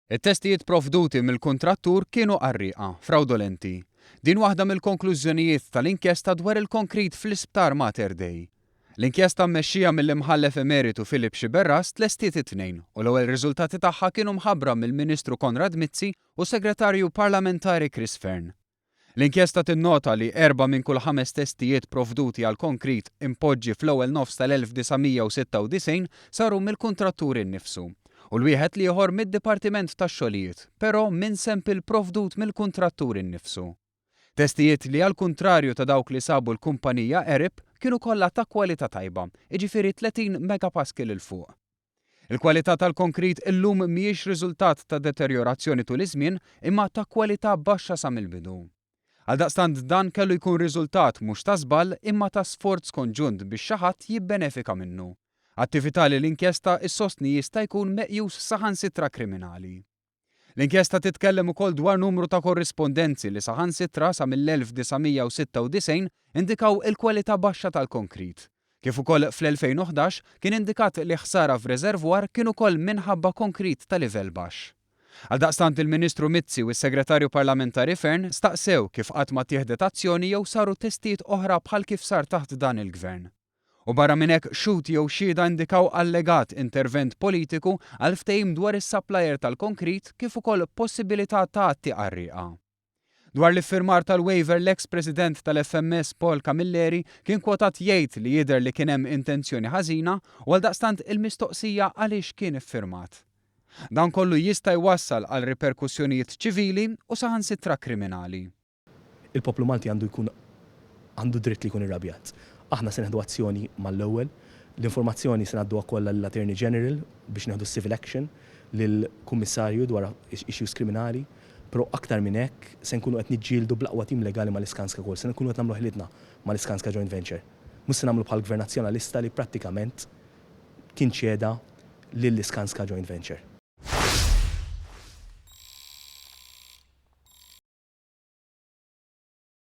It-testijiet provduti mill-kuntrattur kienu qarrieqa, fraudolenti. Din waħda mill-konklużjonijiet tal-inkjesta dwar il-konkrit fl-Isptar Mater Dei. L-inkjesta mmexxija mill-imħallef emeritu Filip Xiberras tlestiet it-tnejn u l-ewwel riżultati tagħha kienu mħabbra mill-Ministru Konrad Mizzi u Segretarju Parlamentari Chris Fern. L-inkjesta tinnota li 4 minn kull 5 testijiet provduti għal konkrit impoġġi fl-ewwel nofs tal-1996 saru mill-kuntrattur innifsu. U l-wieħed li ieħor mid-Dipartiment tax-Xogħlijiet, però minn sempil provdut mill-kuntrattur innifsu. Testijiet li għall-kuntrarju ta' dawk li sabu l-kumpanija ERIP kienu kollha ta' kwalità tajba, jiġifieri 30 megapascal il fuq. Il-kwalità tal-konkrit illum mhijiex riżultat ta' deterjorazzjoni tul iż-żmien imma ta' kwalità baxxa sa mill-bidu. Għaldaqstant dan kellu jkun riżultat mhux ta' żball imma ta' sforz konġunt biex xi ħadd jibbenefika minnu. Attività li l-inkjesta issostni jista' jkun meqjus saħansitra kriminali. L-inkjesta titkellem ukoll dwar numru ta' korrispondenzi li saħansitra sa mill-1996 indikaw il-kwalità baxxa tal-konkrit. Kif ukoll fl-2011 kien indikat li ħsara f'reservwar kien ukoll minħabba konkrit ta' livell baxx. Għaldaqstant il-Ministru Mizzi u s-Segretarju Parlamentari Fern staqsew kif qatt ma tieħdet azzjoni jew saru testijiet oħra bħal kif sar taħt dan il-Gvern. U barra minn hekk xut jew xhieda indikaw allegat intervent politiku għal ftehim dwar is-supplier tal-konkrit kif ukoll possibilità ta' atti qarrieqa. Dwar l-iffirmar tal-waiver l-ex-President tal-FMS Paul Camilleri kien kwotat jgħid li jidher li kien hemm intenzjoni ħażina u għaldaqstant il-mistoqsija għaliex kien iffirmat. Dan kollu jista' jwassal għal riperkussjonijiet ċivili u saħansitra kriminali. Il-poplu Malti għandu dritt li jkun irrabjat. Aħna se neħdu azzjoni mal-ewwel, l-informazzjoni se ngħadduha kollha l-Attorney General biex neħdu civil action lill-Kummissarju dwar issues kriminali, però aktar minn hekk se nkunu qed niġġieldu bl-aqwa tim legali mal-Iskanska wkoll, se nkunu qed nagħmlu ħilitna mal-Iskanska Joint Venture. Mhux se nagħmlu bħal Gvern Nazzjonalista li prattikament kien ċieda lill-Iskanska Joint Venture.